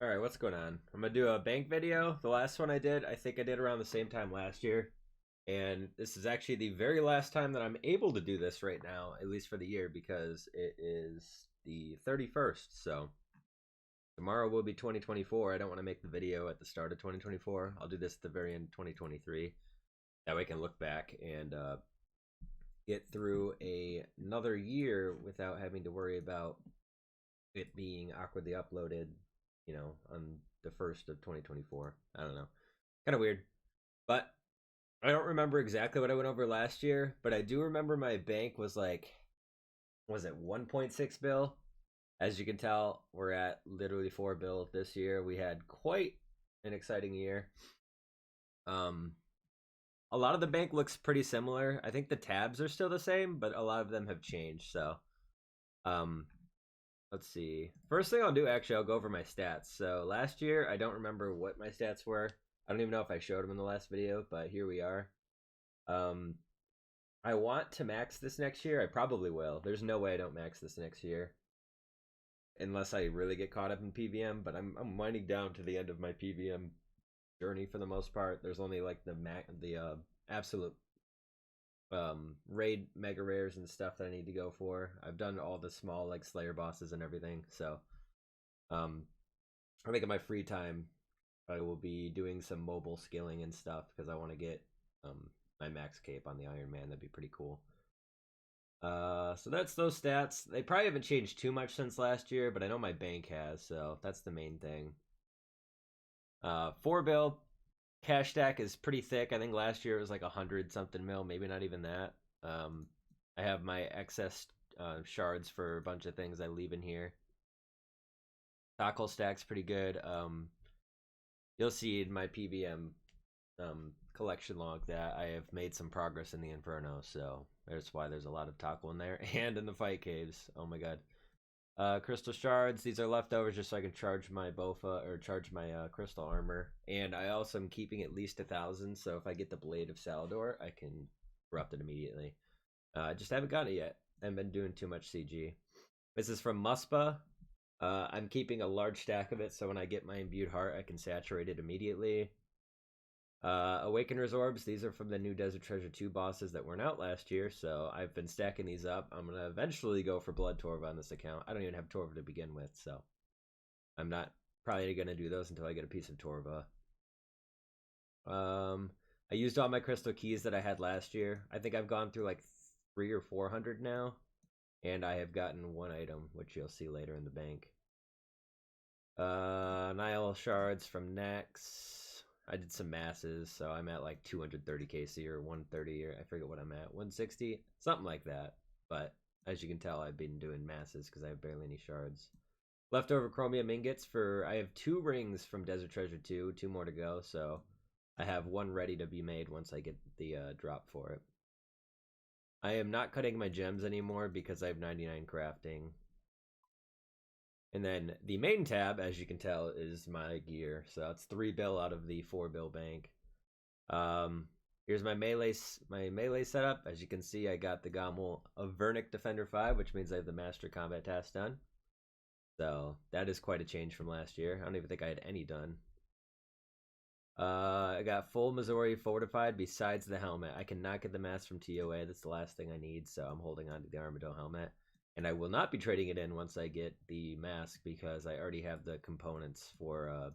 Alright, what's going on? I'm gonna do a bank video. The last one I did, I think I did around the same time last year. And this is actually the very last time that I'm able to do this right now, at least for the year, because it is the 31st. So tomorrow will be 2024. I don't want to make the video at the start of 2024. I'll do this at the very end of 2023. That way I can look back and get through another year without having to worry about it being awkwardly uploaded, on the 1st of 2024. I don't know. Kind of weird. But I don't remember exactly what I went over last year, but I do remember my bank was like, was it 1.6 bill? As you can tell, we're at literally 4 bill this year. We had quite an exciting year. A lot of the bank looks pretty similar. I think the tabs are still the same, but a lot of them have changed. So, um, let's see. First thing I'll do, actually, I'll go over my stats. So last year, I don't remember what my stats were. I don't even know if I showed them in the last video, but here we are. I want to max this next year. I probably will. There's no way I don't max this next year, unless I really get caught up in PVM. But I'm winding down to the end of my PVM journey for the most part. There's only like the absolute raid mega rares and stuff that I need to go for. I've done all the small like Slayer bosses and everything. So I think in my free time I will be doing some mobile skilling and stuff because I want to get my max cape on the Ironman. That'd be pretty cool. So that's those stats. They probably haven't changed too much since last year, but I know my bank has, so that's the main thing. 4 bill cash stack is pretty thick. I think last year it was like 100 something mil, maybe not even that. I have my excess shards for a bunch of things I leave in here. Tackle stack's pretty good. You'll see in my PVM collection log that I have made some progress in the Inferno, so that's why there's a lot of tackle in there. And in the fight caves. Oh my god. Crystal shards, these are leftovers just so I can charge my Bofa or charge my crystal armor. And I also am keeping at least 1,000, so if I get the Blade of Salador, I can corrupt it immediately. I just haven't got it yet. I haven't been doing too much CG. This is from Muspa. I'm keeping a large stack of it, so when I get my Imbued Heart, I can saturate it immediately. Awakener's Orbs, these are from the new Desert Treasure 2 bosses that weren't out last year, so I've been stacking these up. I'm going to eventually go for Blood Torva on this account. I don't even have Torva to begin with, so I'm not probably going to do those until I get a piece of Torva. I used all my crystal keys that I had last year. I think I've gone through like 300 or 400 now, and I have gotten one item, which you'll see later in the bank. Nile shards from Nex. I did some masses, so I'm at like 230 KC or 130, or I forget what I'm at, 160, something like that. But as you can tell, I've been doing masses because I have barely any shards. Leftover chromium ingots for, I have 2 rings from Desert Treasure 2, 2 more to go, so I have 1 ready to be made once I get the drop for it. I am not cutting my gems anymore because I have 99 crafting. And then the main tab, as you can tell, is my gear. So that's 3 bill out of the 4 bill bank. Here's my melee setup. As you can see, I got the Gommel of Vernic Defender 5, which means I have the Master Combat task done. So that is quite a change from last year. I don't even think I had any done. I got full Missouri fortified besides the helmet. I cannot get the mask from TOA. That's the last thing I need, so I'm holding on to the Armado helmet. And I will not be trading it in once I get the mask because I already have the components for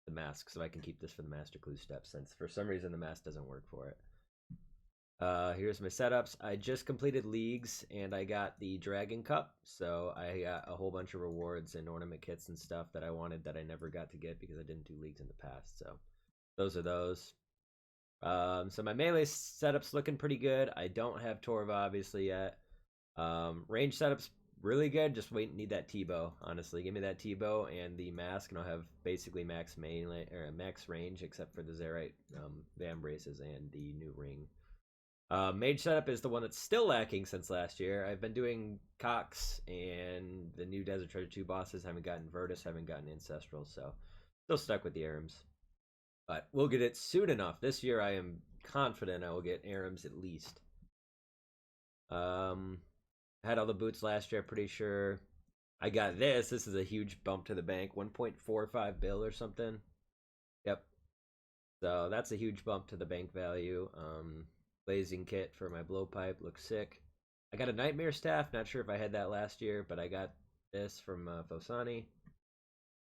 the mask, so I can keep this for the Master Clue step since for some reason the mask doesn't work for it. Here's my setups. I just completed leagues and I got the Dragon Cup, so I got a whole bunch of rewards and ornament kits and stuff that I wanted that I never got to get because I didn't do leagues in the past, so those are those. So my melee setup's looking pretty good. I don't have Torva obviously yet. Range setup's really good. Just need that T-bow. Honestly, give me that T-bow and the mask, and I'll have basically max melee or max range, except for the Zerite Vambraces and the new ring. Mage setup is the one that's still lacking since last year. I've been doing Cox and the new Desert Treasure 2 bosses. Haven't gotten Virtus, haven't gotten Ancestral, so still stuck with the Arims. But we'll get it soon enough. This year I am confident I will get Arims at least. I had all the boots last year, pretty sure. I got this. This is a huge bump to the bank. 1.45 bill or something. Yep. So that's a huge bump to the bank value. Blazing kit for my blowpipe looks sick. I got a nightmare staff. Not sure if I had that last year, but I got this from Fosani.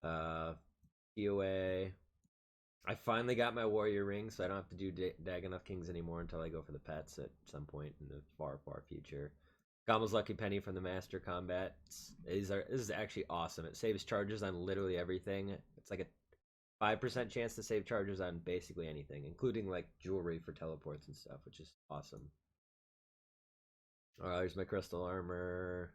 POA. I finally got my warrior ring, so I don't have to do Dagannoth Kings anymore until I go for the pets at some point in the far, far future. Gommel's Lucky Penny from the Master Combat. This is actually awesome. It saves charges on literally everything. It's like a 5% chance to save charges on basically anything, including like jewelry for teleports and stuff, which is awesome. There's my crystal armor.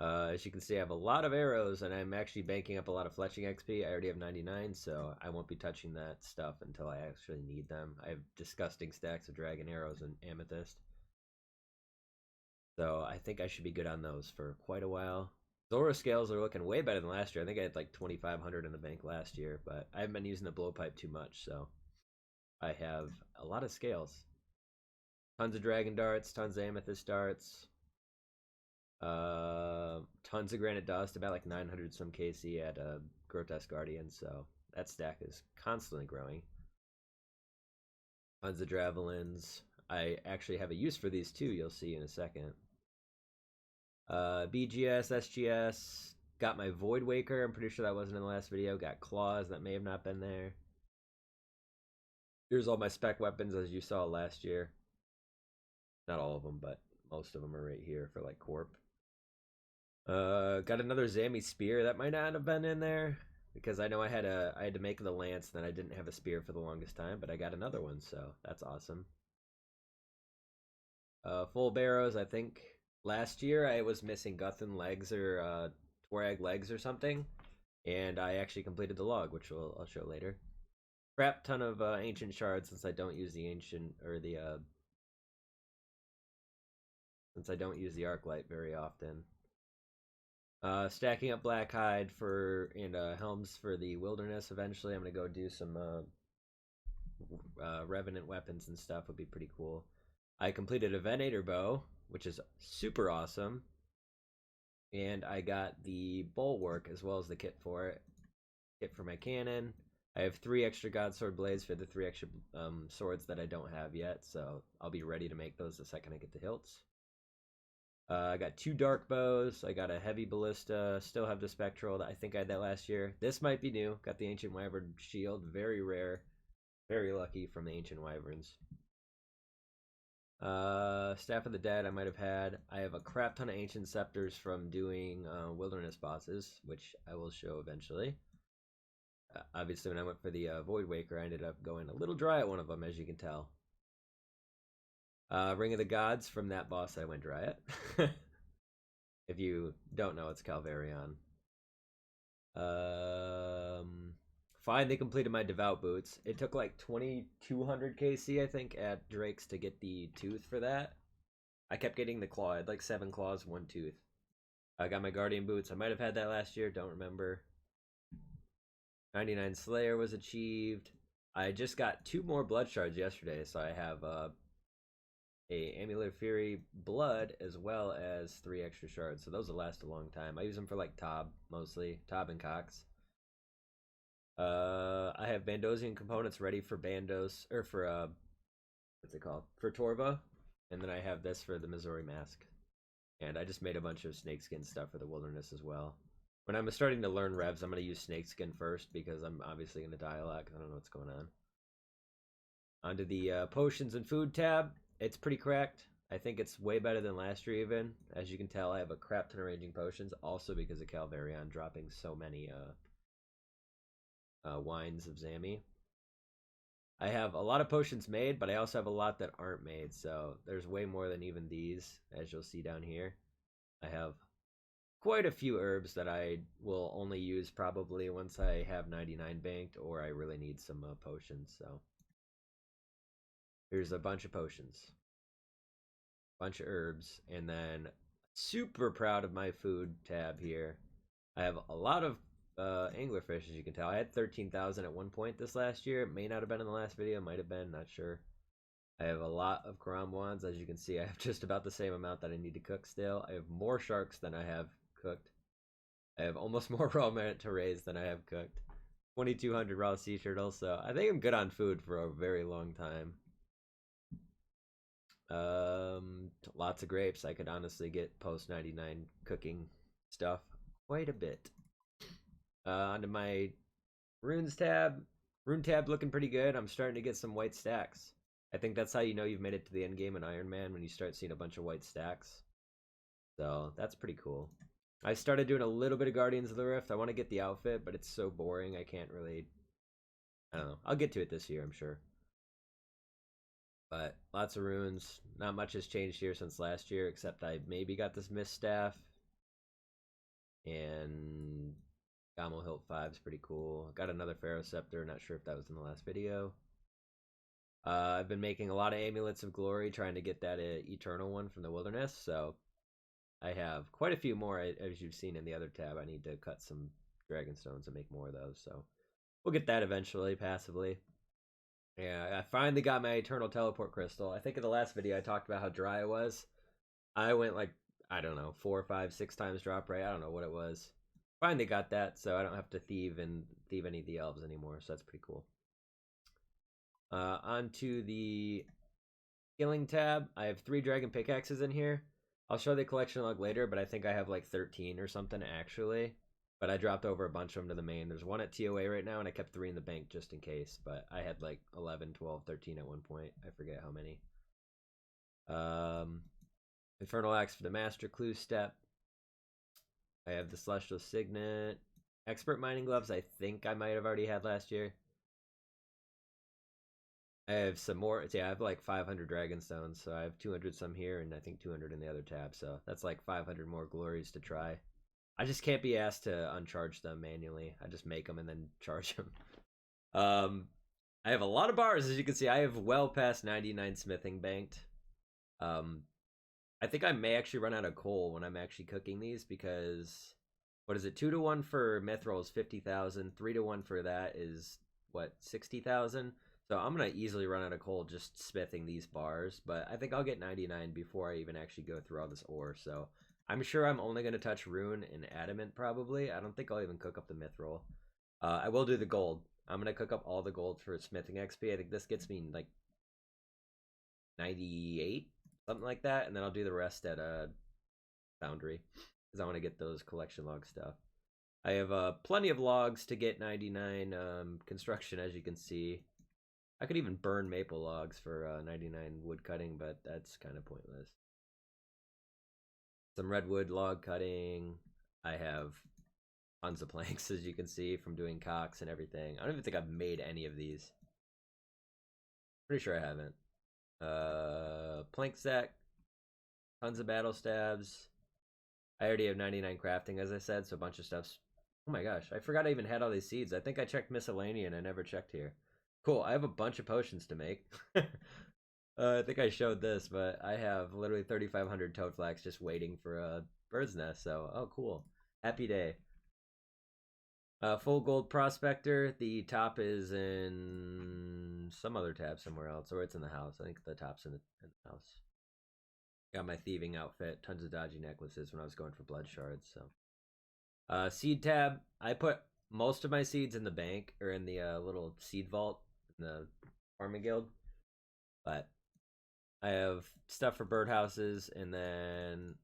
As you can see, I have a lot of arrows, and I'm actually banking up a lot of fletching XP. I already have 99, so I won't be touching that stuff until I actually need them. I have disgusting stacks of dragon arrows and amethyst. So I think I should be good on those for quite a while. Zora scales are looking way better than last year. I think I had like 2,500 in the bank last year, but I haven't been using the blowpipe too much, so I have a lot of scales. Tons of dragon darts, tons of amethyst darts. Tons of granite dust, about like 900 some KC at Grotesque Guardian, so that stack is constantly growing. Tons of Dravelins. I actually have a use for these too, you'll see in a second. BGS, SGS. Got my Void Waker, I'm pretty sure that wasn't in the last video. Got Claws, that may have not been there. Here's all my spec weapons as you saw last year. Not all of them, but most of them are right here for like Corp. Got another Zami spear that might not have been in there because I know I had to make the lance, and then I didn't have a spear for the longest time, but I got another one, so that's awesome. Full barrows. I think last year I was missing Guthan legs or Twarag legs or something, and I actually completed the log, which I'll show later. Crap ton of ancient shards since I don't use the ancient or the since I don't use the arc light very often. Stacking up black hide for and helms for the wilderness. Eventually, I'm gonna go do some revenant weapons and stuff. Would be pretty cool. I completed a Venator bow, which is super awesome, and I got the bulwark as well as the kit for it. Kit for my cannon. I have 3 extra Godsword blades for the 3 extra swords that I don't have yet, so I'll be ready to make those the second I get the hilts. I got 2 dark bows. I got a heavy ballista. Still have the spectral. I think I had that last year. This might be new. Got the ancient wyvern shield. Very rare. Very lucky from the ancient wyverns. Staff of the Dead I might have had. I have a crap ton of ancient scepters from doing wilderness bosses, which I will show eventually. Obviously, when I went for the Void Waker, I ended up going a little dry at one of them, as you can tell. Ring of the Gods from that boss I went dry at. If you don't know, it's Calvarion. Finally completed my Devout Boots. It took like 2,200 KC, I think, at Drake's to get the tooth for that. I kept getting the claw. I had like 7 claws, 1 tooth. I got my Guardian Boots. I might have had that last year. Don't remember. 99 Slayer was achieved. I just got 2 more blood shards yesterday, so I have a Amulet of Fury blood as well as 3 extra shards, so those will last a long time. I use them for like Tob mostly, Tob and Cox. I have Bandosian components ready for Bandos or for what's it called, for Torva, and then I have this for the Missouri Mask, and I just made a bunch of snakeskin stuff for the wilderness as well. When I'm starting to learn revs, I'm going to use snakeskin first because I'm obviously going to die a lot because I don't know what's going on. Onto the potions and food tab. It's pretty cracked. I think it's way better than last year even. As you can tell, I have a crap ton of raging potions, also because of Calvarion dropping so many wines of Zami. I have a lot of potions made, but I also have a lot that aren't made, so there's way more than even these, as you'll see down here. I have quite a few herbs that I will only use probably once I have 99 banked or I really need some potions, so here's a bunch of potions, bunch of herbs, and then super proud of my food tab here. I have a lot of anglerfish, as you can tell. I had 13,000 at one point this last year. It may not have been in the last video, might have been, not sure. I have a lot of Karamwans. As you can see, I have just about the same amount that I need to cook still. I have more sharks than I have cooked. I have almost more raw meat to raise than I have cooked. 2,200 raw sea turtles, so I think I'm good on food for a very long time. Lots of grapes. I could honestly get post 99 cooking stuff quite a bit. Onto my runes tab. Rune tab looking pretty good. I'm starting to get some white stacks. I think that's how you know you've made it to the end game in Ironman, when you start seeing a bunch of white stacks. So that's pretty cool. I started doing a little bit of Guardians of the Rift. I want to get the outfit, but it's so boring. I can't really. I don't know. I'll get to it this year, I'm sure. But lots of runes. Not much has changed here since last year, except I maybe got this Mist Staff. And Gamo Hilt 5 is pretty cool. Got another Pharaoh Scepter. Not sure if that was in the last video. I've been making a lot of Amulets of Glory, trying to get that Eternal one from the Wilderness. So I have quite a few more, as you've seen in the other tab. I need to cut some Dragon Stones and make more of those. So we'll get that eventually, passively. Yeah, I finally got my Eternal Teleport Crystal. I think in the last video I talked about how dry it was. I went like, I don't know, 4, 5, 6 times drop rate. I don't know what it was. Finally got that, so I don't have to thieve any of the elves anymore. So that's pretty cool. Onto the skilling tab. I have 3 dragon pickaxes in here. I'll show the collection log later, but I think I have like 13 or something actually. But I dropped over a bunch of them to the main. There's 1 at TOA right now, and I kept 3 in the bank just in case. But I had like 11, 12, 13 at one point. I forget how many. Infernal Axe for the Master Clue step. I have the Celestial Signet. Expert Mining Gloves, I think I might have already had last year. I have some more. Yeah, I have like 500 Dragon Stones, so I have 200 some here, and I think 200 in the other tab. So that's like 500 more glories to try. I just can't be asked to uncharge them manually. I just make them and then charge them. I have a lot of bars, as you can see. I have well past 99 smithing banked. I think I may actually run out of coal when I'm actually cooking these, because what is it? 2 to 1 for mithril is 50,000. 3 to 1 for that is what, 60,000. So I'm gonna easily run out of coal just smithing these bars. But I think I'll get 99 before I even actually go through all this ore. So I'm sure I'm only gonna touch rune and adamant probably. I don't think I'll even cook up the mithril. I will do the gold. I'm gonna cook up all the gold for smithing XP. I think this gets me like 98, something like that, and then I'll do the rest at a foundry, because I want to get those collection log stuff. I have plenty of logs to get 99 construction, as you can see. I could even burn maple logs for 99 wood cutting, but that's kind of pointless. Some redwood log cutting. I have tons of planks, as you can see, from doing cocks and everything. I don't even think I've made any of these. Pretty sure I haven't. Plank stack. Tons of battle stabs. I already have 99 crafting, as I said, so a bunch of stuff's... Oh my gosh, I forgot I even had all these seeds. I think I checked miscellaneous and I never checked here. Cool, I have a bunch of potions to make. I think I showed this, but I have literally 3,500 toad flax just waiting for a bird's nest, so oh cool. Happy day. Full gold prospector. The top is in some other tab somewhere else, or it's in the house. I think the top's in the house. Got my thieving outfit. Tons of dodgy necklaces when I was going for blood shards. So, seed tab. I put most of my seeds in the bank, or in the little seed vault in the farming guild. But I have stuff for birdhouses, and then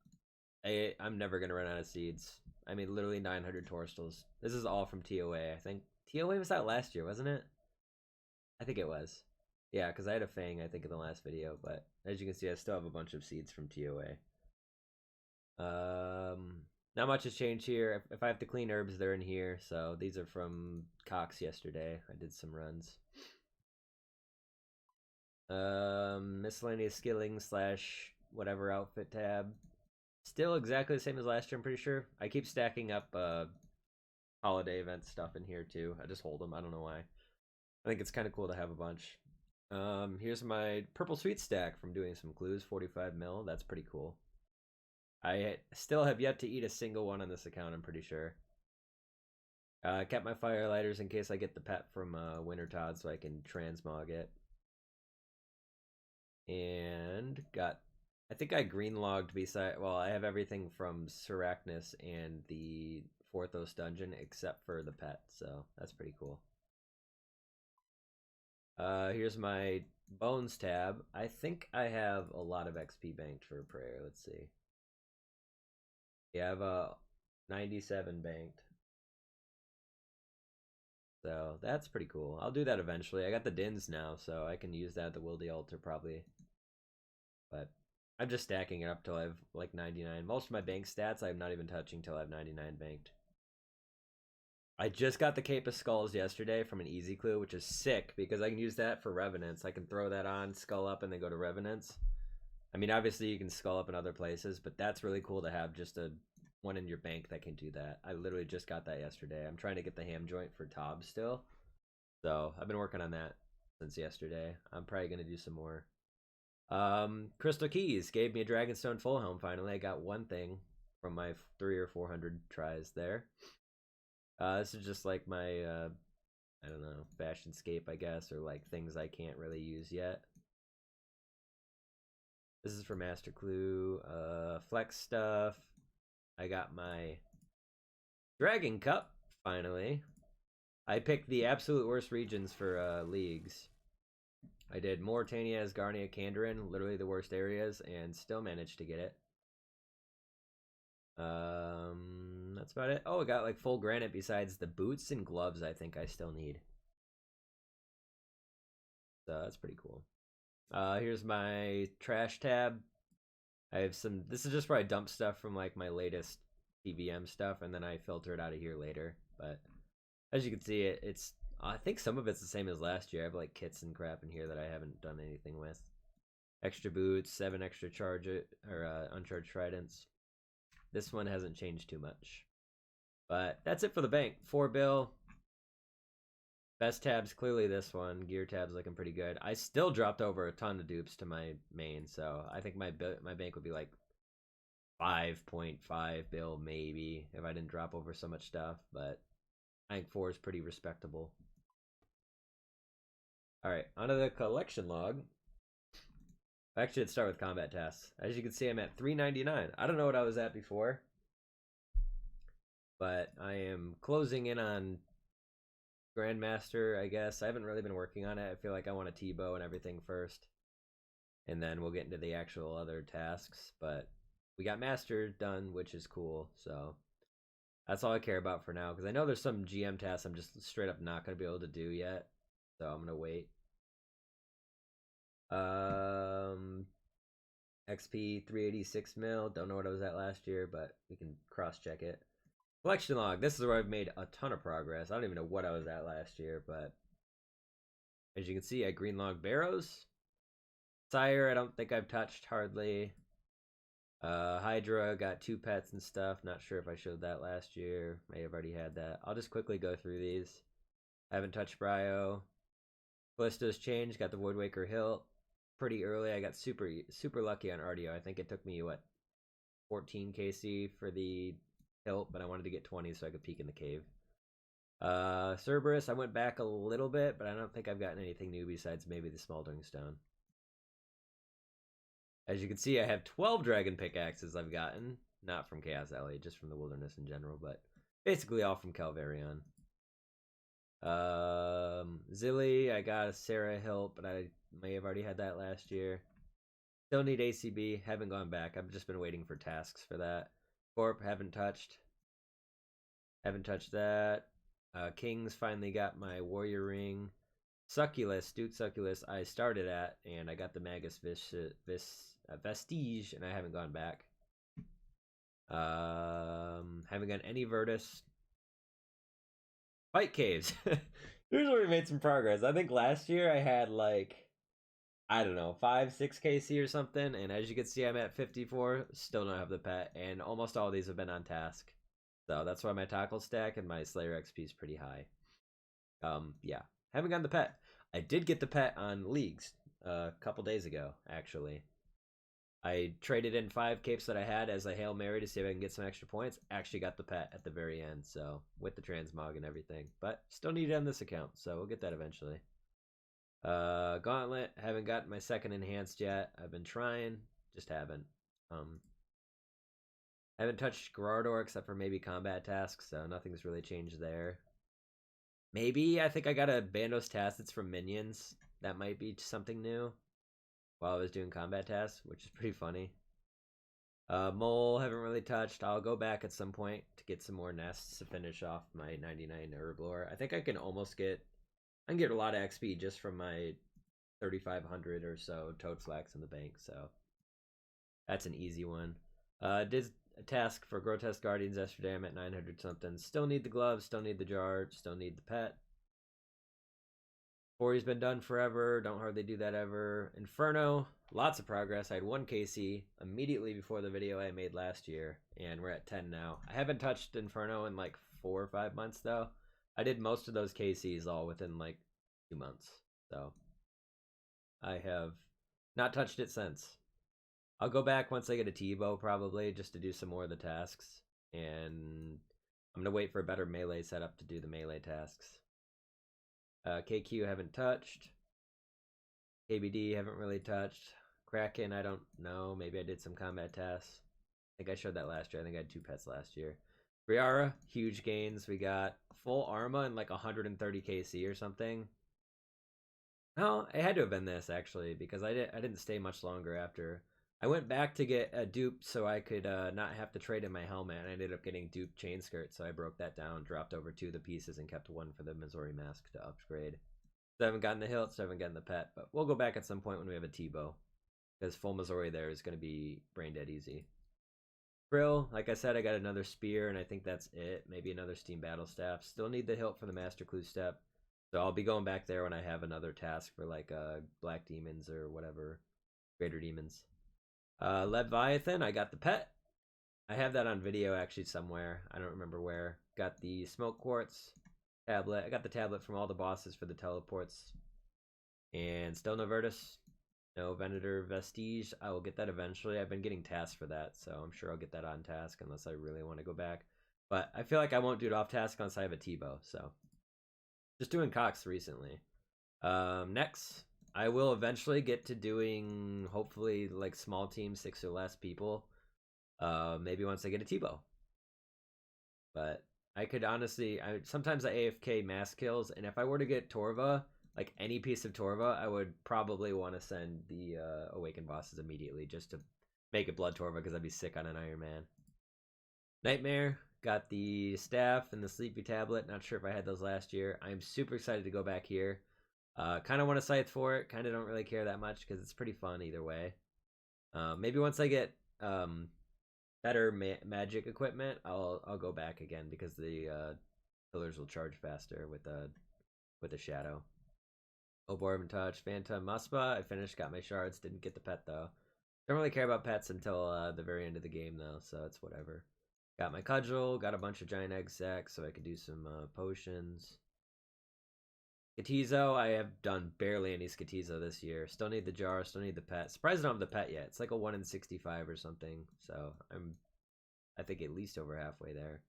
I'm never gonna run out of seeds. I mean, literally 900 torstals. This is all from TOA. I think TOA was out last year, wasn't it? I think it was. Yeah, because I had a fang, I think, in the last video. But as you can see, I still have a bunch of seeds from TOA. Not much has changed here. If I have to clean herbs, they're in here. So these are from Cox yesterday. I did some runs. Miscellaneous skilling / whatever outfit tab. Still exactly the same as last year, I'm pretty sure. I keep stacking up holiday event stuff in here too. I just hold them. I don't know why. I think it's kind of cool to have a bunch. Here's my purple sweet stack from doing some clues. 45 mil. That's pretty cool. I still have yet to eat a single one on this account, I'm pretty sure. I kept my firelighters in case I get the pet from Winter Todd, so I can transmog it. And got... I think I green logged beside... Well, I have everything from Syrachnus and the Forthos dungeon except for the pet, so that's pretty cool. Here's my bones tab. I think I have a lot of XP banked for prayer. Let's see. Yeah, I have a 97 banked. So that's pretty cool. I'll do that eventually. I got the Dins now, so I can use that at the Wildy altar probably. But I'm just stacking it up till I have like 99. Most of my bank stats I'm not even touching till I have 99 banked. I just got the Cape of Skulls yesterday from an Easy Clue, which is sick because I can use that for Revenants. I can throw that on, skull up, and then go to Revenants. I mean, obviously you can skull up in other places, but that's really cool to have just a one in your bank that can do that. I literally just got that yesterday. I'm trying to get the ham joint for Tob still. So I've been working on that since yesterday. I'm probably going to do some more. Crystal Keys gave me a Dragonstone full helm finally. I got one thing from my 300 or 400 tries there. This is just like my, I don't know, Fashionscape, I guess, or like things I can't really use yet. This is for Master Clue. Flex stuff. I got my Dragon Cup, finally. I picked the absolute worst regions for leagues. I did Mauritania, Asgarnia, Kandarin, literally the worst areas, and still managed to get it. That's about it. Oh, I got like full granite besides the boots and gloves I think I still need. So that's pretty cool. Here's my trash tab. I have some, this is just where I dump stuff from like my latest TVM stuff, and then I filter it out of here later. But as you can see, it's, I think some of it's the same as last year. I have like kits and crap in here that I haven't done anything with. Extra boots, 7 extra charge or uncharged tridents. This one hasn't changed too much. But that's it for the bank. 4 bill. Best tab's clearly this one. Gear tab's looking pretty good. I still dropped over a ton of dupes to my main, so I think my bank would be like 5.5 bill maybe if I didn't drop over so much stuff, but I think 4 is pretty respectable. Alright, onto the collection log. Actually, let's start with combat tasks. As you can see, I'm at 399. I don't know what I was at before, but I am closing in on Grandmaster, I guess. I haven't really been working on it. I feel like I want a T-bow and everything first, and then we'll get into the actual other tasks. But we got Master done, which is cool, so that's all I care about for now, because I know there's some GM tasks I'm just straight up not going to be able to do yet, so I'm going to wait. XP 386 mil. Don't know what I was at last year, but we can cross-check it. Collection log. This is where I've made a ton of progress. I don't even know what I was at last year, but as you can see, I green log Barrows. Sire, I don't think I've touched hardly. Hydra, got 2 pets and stuff. Not sure if I showed that last year. May have already had that. I'll just quickly go through these. I haven't touched Bryo. Callisto's changed. Got the Voidwaker hilt pretty early. I got super lucky on RDO. I think it took me, what, 14 KC for the hilt, but I wanted to get 20 so I could peek in the cave. Cerberus, I went back a little bit, but I don't think I've gotten anything new besides maybe the Smoldering Stone. As you can see, I have 12 dragon pickaxes I've gotten. Not from Chaos Alley, just from the wilderness in general, but basically all from Calvarion. Zilly, I got a Sarah hilt, but I may have already had that last year. Still need ACB, haven't gone back. I've just been waiting for tasks for that. Corp, haven't touched. Haven't touched that. Kings finally got my warrior ring. Succulus, Duke Succulus, I started at, and I got the Magus Vestige, and I haven't gone back. Haven't got any Virtus. Fight Caves. Here's where we made some progress. I think last year I had like, I don't know, 5-6 KC or something, and as you can see, I'm at 54. Still don't have the pet, and almost all of these have been on task. So that's why my tackle stack and my Slayer XP is pretty high. Yeah, haven't gotten the pet. I did get the pet on leagues a couple days ago, actually. I traded in 5 capes that I had as a Hail Mary to see if I can get some extra points. Actually got the pet at the very end, so with the transmog and everything. But still need it on this account, so we'll get that eventually. Gauntlet, haven't gotten my second enhanced yet. I've been trying, just haven't. I haven't touched Gerardor except for maybe combat tasks, so nothing's really changed there. Maybe I think I got a Bandos Tacits from Minions. That might be something new while I was doing combat tasks, which is pretty funny. Mole, haven't really touched. I'll go back at some point to get some more nests to finish off my 99 Herblore. I think I can almost get... I can get a lot of XP just from my 3,500 or so Toad Flax in the bank, so... That's an easy one. Did a task for Grotesque Guardians yesterday. I'm at 900 something. Still need the gloves, still need the jar, still need the pet. Quarry's been done forever. Don't hardly do that ever. Inferno, lots of progress. I had 1 KC immediately before the video I made last year, and we're at 10 now. I haven't touched Inferno in like 4 or 5 months, though. I did most of those KCs all within like 2 months, so I have not touched it since. I'll go back once I get a T-bow, probably, just to do some more of the tasks, and I'm going to wait for a better melee setup to do the melee tasks. KQ haven't touched. KBD haven't really touched. Kraken, I don't know. Maybe I did some combat tasks. I think I showed that last year. I think I had 2 pets last year. Briara, huge gains. We got full Arma and like 130 KC or something. No, it had to have been this, actually, because I didn't stay much longer after. I went back to get a dupe so I could not have to trade in my helmet, and I ended up getting dupe chain skirt, so I broke that down, dropped over 2 of the pieces, and kept 1 for the Missouri mask to upgrade. So I haven't gotten the hilt, so I haven't gotten the pet, but we'll go back at some point when we have a T-bow, because full Missouri there is going to be brain dead easy. Brill, like I said, I got another spear, and I think that's it. Maybe another steam battle staff. Still need the hilt for the Master Clue step, so I'll be going back there when I have another task for like Black Demons or whatever, Greater Demons. Leviathan, I got the pet. I have that on video actually somewhere. I don't remember where. Got the smoke quartz tablet. I got the tablet from all the bosses for the teleports. And still no Virtus. No Venator Vestige. I will get that eventually. I've been getting tasks for that, so I'm sure I'll get that on task unless I really want to go back. But I feel like I won't do it off task unless I have a T-bow, so. Just doing Cox recently. Next. I will eventually get to doing, hopefully, like small teams, 6 or less people. Maybe once I get a T-bow. But I could honestly, sometimes I AFK mass kills, and if I were to get Torva, like any piece of Torva, I would probably want to send the Awakened bosses immediately just to make it Blood Torva, because I'd be sick on an Ironman. Nightmare, got the staff and the Sleepy Tablet. Not sure if I had those last year. I'm super excited to go back here. Kind of want a scythe for it. Kind of don't really care that much because it's pretty fun either way. Maybe once I get better magic equipment, I'll go back again because the pillars will charge faster with a shadow. Oborb and Touch, Phantom, Muspa. I finished, got my shards. Didn't get the pet though. Don't really care about pets until the very end of the game though, so it's whatever. Got my cudgel. Got a bunch of giant egg sacks so I could do some potions. Skatizo, I have done barely any Skatizo this year. Still need the jar, still need the pet. Surprised I don't have the pet yet. It's like a 1 in 65 or something. So I think at least over halfway there.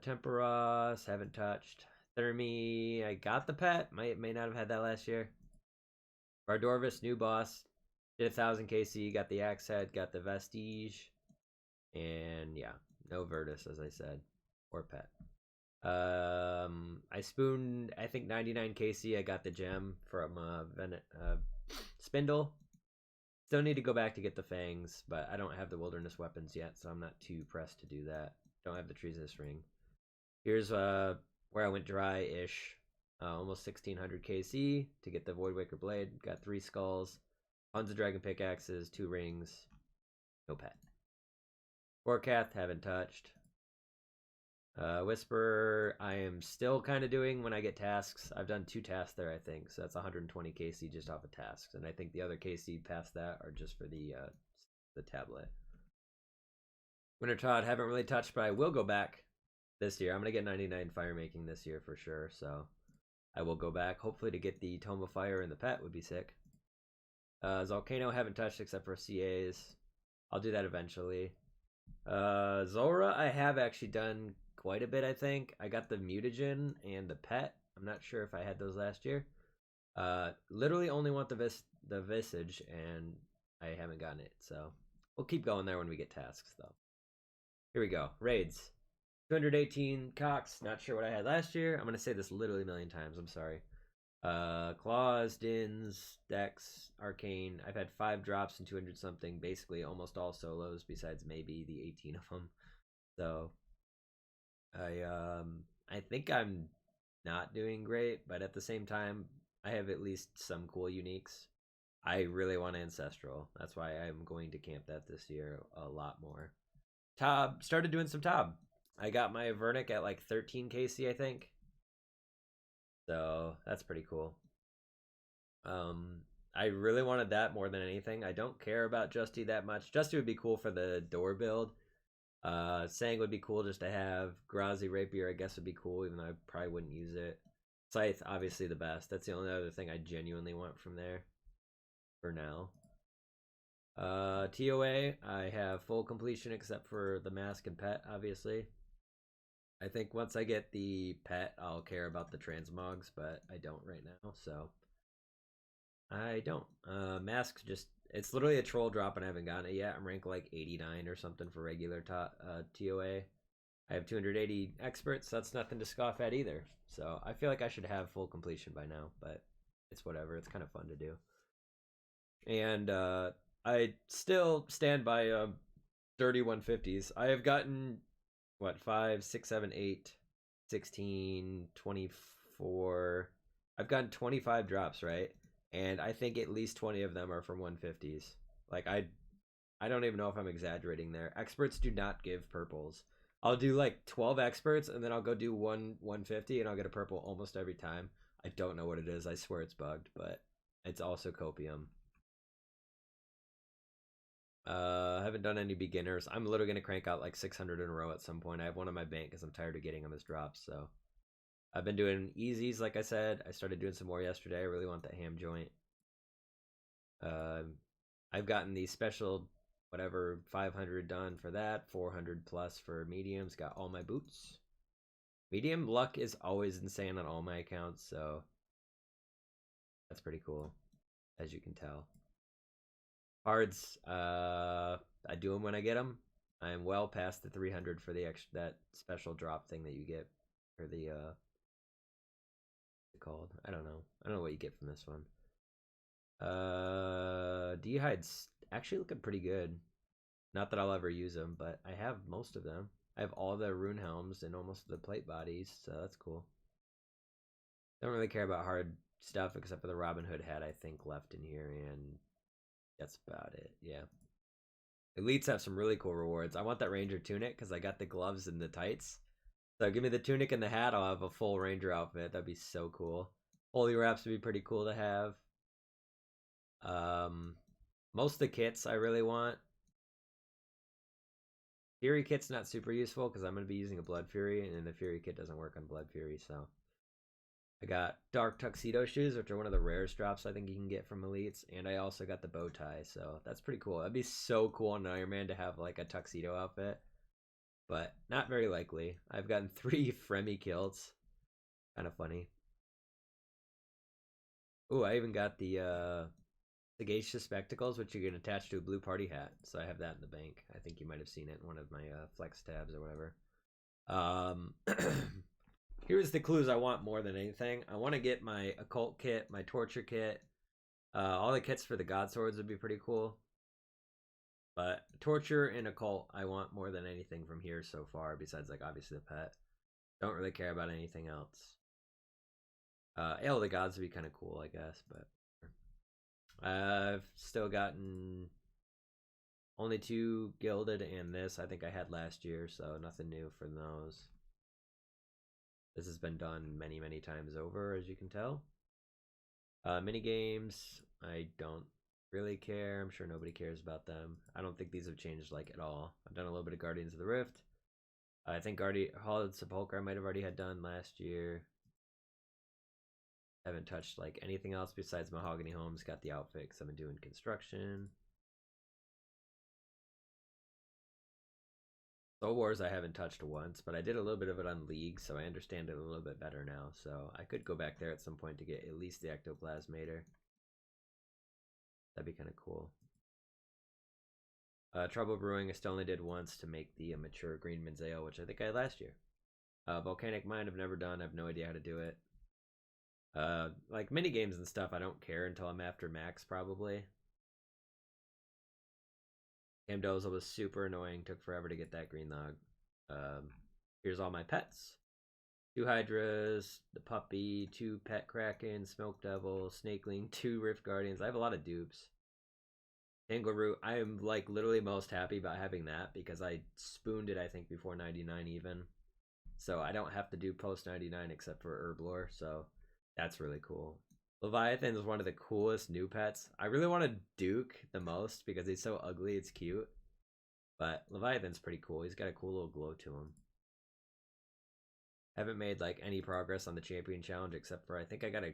Temperos, haven't touched. Thermi, I got the pet. May not have had that last year. Bardorvis, new boss. Did 1,000 KC, got the axe head, got the vestige. And yeah, no Virtus, as I said. Or pet. I spooned, I think 99 KC. I got the gem from Spindle. Still need to go back to get the fangs, but I don't have the wilderness weapons yet, so I'm not too pressed to do that. Don't have the treasonous ring. Here's where I went dry-ish. Almost 1600 KC to get the Voidwaker blade. Got 3 skulls, tons of dragon pickaxes, 2 rings, no pet. Warcath, haven't touched. Whisper, I am still kind of doing when I get tasks. I've done 2 tasks there, I think, so that's 120 KC just off of tasks, and I think the other KC past that are just for the tablet. Winter Todd, haven't really touched, but I will go back this year. I'm gonna get 99 fire making this year for sure, so I will go back. Hopefully to get the Tome of Fire and the pet would be sick. Volcano, haven't touched except for CAs. I'll do that eventually. Zora, I have actually done quite a bit, I think. I got the mutagen and the pet. I'm not sure if I had those last year. Literally only want the visage, and I haven't gotten it, so We'll keep going there when we get tasks, though. Here we go. Raids. 218 Cox. Not sure what I had last year. I'm going to say this literally a million times. I'm sorry. Claws, Dins, Dex, Arcane. I've had 5 drops and 200 something. Basically, almost all solos, besides maybe the 18 of them. So, I think I'm not doing great, but at the same time, I have at least some cool uniques. I really want Ancestral. That's why I'm going to camp that this year a lot more. Tob, started doing some Tob. I got my Vernic at like 13 KC, I think. So that's pretty cool. I really wanted that more than anything. I don't care about Justy that much. Justy would be cool for the door build. Sang would be cool just to have. Grazi Rapier, I guess, would be cool, even though I probably wouldn't use it. Scythe, obviously the best. That's the only other thing I genuinely want from there for now. TOA, I have full completion except for the mask and pet, obviously. I think once I get the pet, I'll care about the transmogs, but I don't right now, so I don't. Mask just, it's literally a troll drop and I haven't gotten it yet. I'm ranked like 89 or something for regular TOA. I have 280 experts, so that's nothing to scoff at either. So I feel like I should have full completion by now, but it's whatever. It's kind of fun to do. And I still stand by 3150s. I have gotten, what, 5, 6, 7, 8, 16, 24. I've gotten 25 drops, right? And I think at least 20 of them are from 150s. Like, I don't even know if I'm exaggerating there. Experts do not give purples. I'll do like 12 experts and then I'll go do 150 and I'll get a purple almost every time. I don't know what it is. I swear it's bugged, but it's also copium. I haven't done any beginners. I'm literally gonna crank out like 600 in a row at some point. I have one in my bank because I'm tired of getting them as drops. So I've been doing easies, like I said. I started doing some more yesterday. I really want that ham joint. I've gotten the special whatever 500 done for that. 400 plus for mediums. Got all my boots. Medium luck is always insane on all my accounts, so that's pretty cool, as you can tell. Hards, I do them when I get them. I am well past the 300 for the extra, that special drop thing that you get for the what's it called? I don't know what you get from this one. Dehide's actually looking pretty good. Not that I'll ever use them, but I have most of them. I have all the rune helms and almost the plate bodies, so that's cool. Don't really care about hard stuff except for the Robin Hood hat I think left in here, and that's about it. Yeah. Elites have some really cool rewards. I want that Ranger tunic because I got the gloves and the tights. So give me the tunic and the hat. I'll have a full Ranger outfit. That'd be so cool. Holy wraps would be pretty cool to have. Most of the kits I really want. Fury kit's not super useful because I'm going to be using a Blood Fury, and the Fury kit doesn't work on Blood Fury, so. I got Dark Tuxedo shoes, which are one of the rarest drops I think you can get from Elites, and I also got the bow tie, so that's pretty cool. That'd be so cool on Ironman to have like a tuxedo outfit, but not very likely. I've gotten 3 Fremy kilts. Kind of funny. Ooh, I even got the Sagacious Spectacles, which you can attach to a blue party hat, so I have that in the bank. I think you might have seen it in one of my flex tabs or whatever. Here's the clues I want more than anything. I want to get my occult kit, my torture kit. All the kits for the god swords would be pretty cool. But torture and occult I want more than anything from here so far, besides like obviously the pet. Don't really care about anything else. Ale of the Gods would be kind of cool, I guess, but I've still gotten only 2 gilded and this I think I had last year, so nothing new from those. This has been done many, many times over, as you can tell. Mini games, I don't really care. I'm sure nobody cares about them. I don't think these have changed like at all. I've done a little bit of Guardians of the Rift. I think Hall of Sepulchre I might have already had done last year. Haven't touched like anything else besides Mahogany Homes. Got the outfit because I've been doing construction. Soul Wars I haven't touched once, but I did a little bit of it on League, so I understand it a little bit better now. So I could go back there at some point to get at least the Ectoplasmator. That'd be kind of cool. Trouble Brewing, I still only did once to make the mature Greenman's Ale, which I think I had last year. Volcanic Mind, I've never done. I have no idea how to do it. Like mini games and stuff, I don't care until I'm after max, probably. Camdoza was super annoying. Took forever to get that green log. Here's all my pets. 2 Hydras, the puppy, 2 Pet Kraken, Smoke Devil, Snakeling, 2 Rift Guardians. I have a lot of dupes. Tangleroot, I am like literally most happy about having that because I spooned it, I think, before 99 even. So I don't have to do post 99 except for Herblore, so that's really cool. Leviathan is one of the coolest new pets. I really want to Duke the most because he's so ugly, it's cute. But Leviathan's pretty cool. He's got a cool little glow to him. Haven't made like any progress on the champion challenge except for I think I got a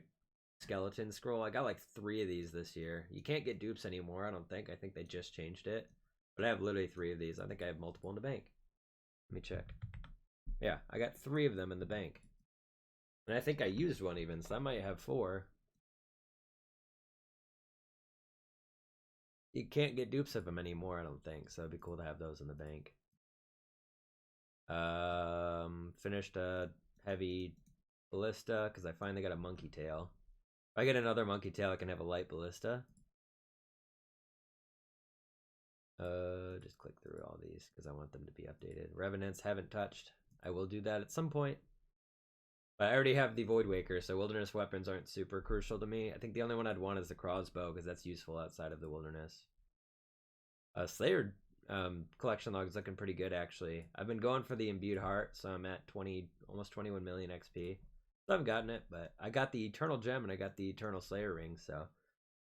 skeleton scroll. I got like 3 of these this year. You can't get dupes anymore, I don't think. I think they just changed it. But I have literally 3 of these. I think I have multiple in the bank. Let me check. Yeah, I got 3 of them in the bank. And I think I used one even, so I might have 4. You can't get dupes of them anymore, I don't think, so it'd be cool to have those in the bank. Finished a heavy ballista because I finally got a monkey tail. If I get another monkey tail, I can have a light ballista. Just click through all these because I want them to be updated. Revenants haven't touched. I will do that at some point. But I already have the Void Waker, so wilderness weapons aren't super crucial to me. I think the only one I'd want is the crossbow because that's useful outside of the wilderness. Slayer collection log is looking pretty good actually. I've been going for the imbued heart, so I'm at 20, almost 21 million XP. So I haven't gotten it, but I got the eternal gem and I got the eternal slayer ring, so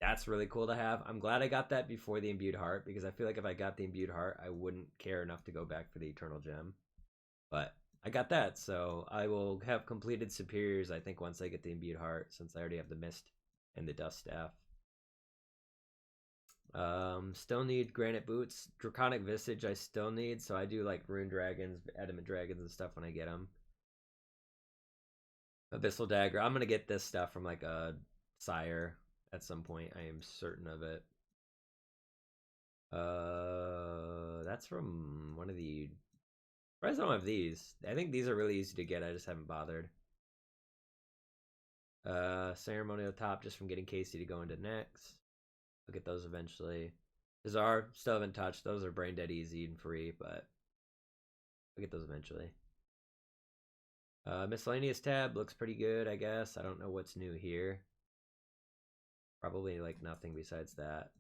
that's really cool to have. I'm glad I got that before the imbued heart because I feel like if I got the imbued heart, I wouldn't care enough to go back for the eternal gem. But I got that, so I will have completed superiors, I think, once I get the imbued heart, since I already have the mist and the dust staff. Still need granite boots. Draconic Visage I still need, so I do like rune dragons, adamant dragons and stuff when I get them. Abyssal dagger. I'm gonna get this stuff from like a sire at some point. I am certain of it. That's from one of the. I don't have these. I think these are really easy to get. I just haven't bothered. Ceremonial top just from getting Casey to go into next. I'll get those eventually. Bizarre, still haven't touched. Those are brain dead easy and free, but I'll get those eventually. Miscellaneous tab looks pretty good, I guess. I don't know what's new here. Probably like nothing besides that.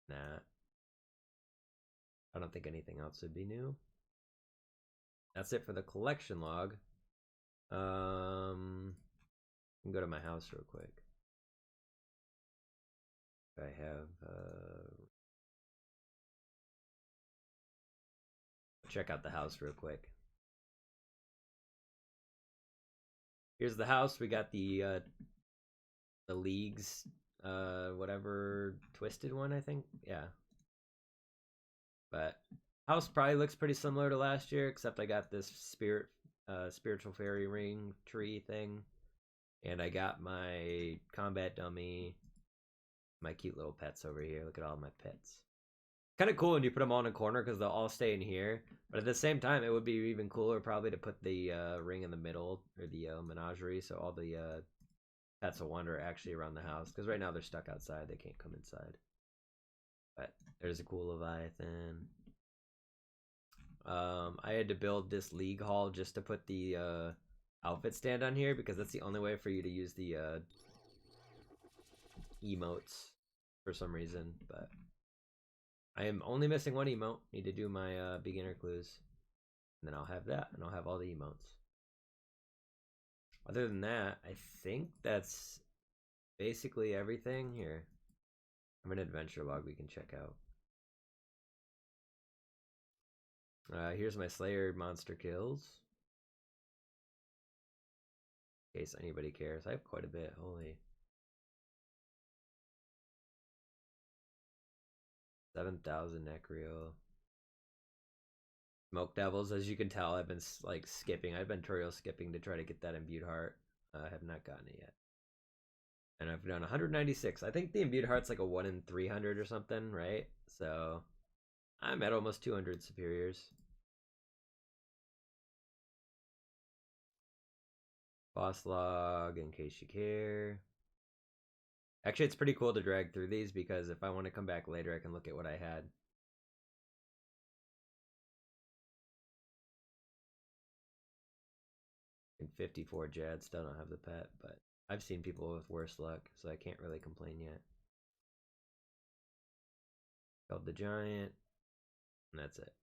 Nah. I don't think anything else would be new. That's it for the collection log. I can go to my house real quick. I have check out the house real quick. Here's the house. We got the leagues whatever twisted one, I think. Yeah. But house probably looks pretty similar to last year, except I got this spiritual fairy ring tree thing. And I got my combat dummy, my cute little pets over here. Look at all my pets. Kind of cool when you put them all in a corner because they'll all stay in here. But at the same time, it would be even cooler probably to put the ring in the middle, or the menagerie, so all the pets will wander actually around the house. Because right now they're stuck outside, they can't come inside. But there's a cool Leviathan. I had to build this league hall just to put the outfit stand on here because that's the only way for you to use the emotes for some reason. But I am only missing one emote. Need to do my beginner clues, and then I'll have that, and I'll have all the emotes. Other than that, I think that's basically everything here. I'm an adventure log we can check out. Here's my Slayer monster kills. In case anybody cares. I have quite a bit. Holy. 7,000 Necrio. Smoke Devils, as you can tell, I've been like skipping. I've been tutorial skipping to try to get that imbued heart. I have not gotten it yet. And I've done 196. I think the imbued heart's like a 1 in 300 or something, right? So I'm at almost 200 superiors. Boss log, in case you care. Actually, it's pretty cool to drag through these because if I want to come back later, I can look at what I had. In 54 Jad, still don't have the pet, but I've seen people with worse luck, so I can't really complain yet. Killed the giant, and that's it.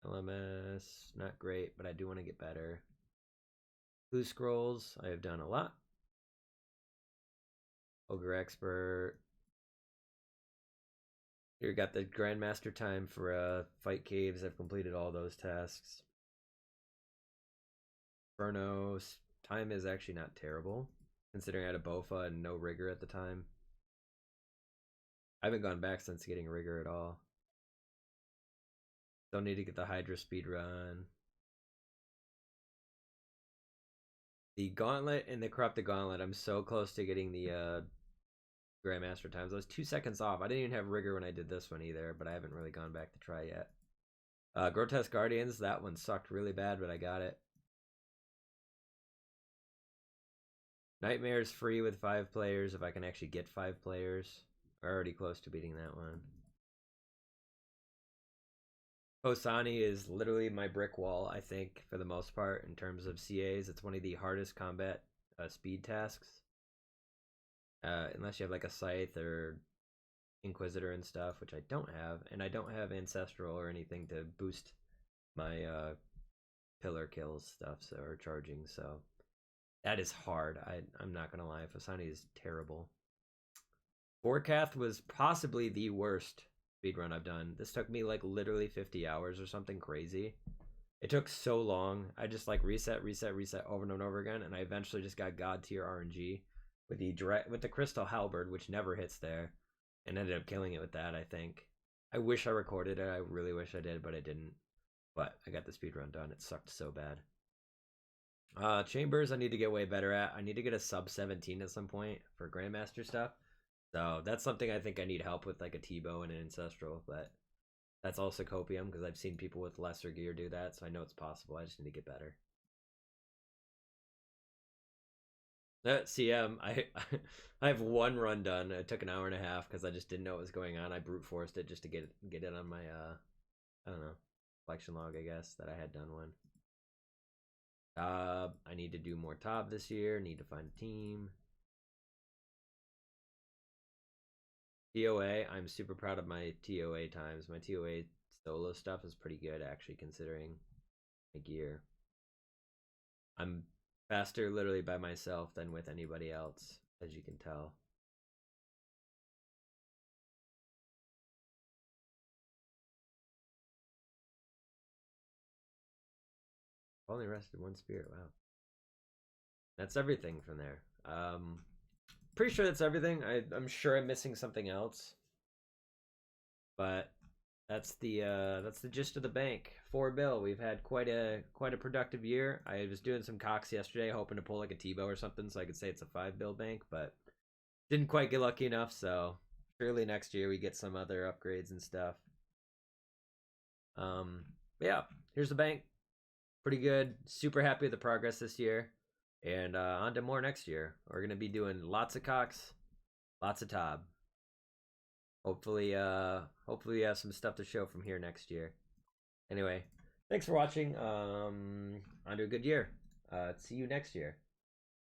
LMS, not great, but I do want to get better. Blue scrolls, I have done a lot. Ogre expert. Here got the Grandmaster time for fight caves. I've completed all those tasks. Infernos, time is actually not terrible, considering I had a Bofa and no rigor at the time. I haven't gone back since getting rigor at all. Don't need to get the Hydra speed run. The Gauntlet and the Corrupted Gauntlet, I'm so close to getting the Grandmaster times. I was 2 seconds off. I didn't even have rigor when I did this one either, but I haven't really gone back to try yet. Grotesque Guardians, that one sucked really bad, but I got it. Nightmare's free with 5 players if I can actually get 5 players. We're already close to beating that one. Hosani is literally my brick wall, I think, for the most part, in terms of CAs. It's one of the hardest combat speed tasks. Unless you have like a Scythe or Inquisitor and stuff, which I don't have. And I don't have Ancestral or anything to boost my pillar kills stuff, so, or charging, so that is hard. I'm not gonna lie, Hosani is terrible. Forecath was possibly the worst speedrun I've done. This took me like literally 50 hours or something crazy. It took so long. I just like reset over and over again, and I eventually just got god tier RNG with the Crystal Halberd, which never hits there, and ended up killing it with that. I think. I wish I recorded it. I really wish I did, but I didn't. But I got the speedrun done. It sucked so bad. Chambers I need to get way better at. I need to get a sub 17 at some point for Grandmaster stuff. So that's something I think I need help with, like a T-bow and an Ancestral, but that's also copium because I've seen people with lesser gear do that, so I know it's possible. I just need to get better. CM, I have one run done. It took an hour and a half because I just didn't know what was going on. I brute forced it just to get it on my I don't know, collection log, I guess, that I had done one. I need to do more top this year. Need to find a team. TOA, I'm super proud of my TOA times. My TOA solo stuff is pretty good, actually, considering my gear. I'm faster literally by myself than with anybody else, as you can tell. Only rested one spirit, wow. That's everything from there. Pretty sure that's everything. I'm sure I'm missing something else. But that's the gist of the bank. 4 bill. We've had quite a productive year. I was doing some cocks yesterday, hoping to pull like a T-bow or something, so I could say it's a 5 bill bank, but didn't quite get lucky enough. So surely next year we get some other upgrades and stuff. Yeah, here's the bank. Pretty good. Super happy with the progress this year, and on to more next year. We're gonna be doing lots of cocks, lots of Tob. Hopefully, hopefully we have some stuff to show from here next year. Anyway, thanks for watching. On to a good year. See you next year.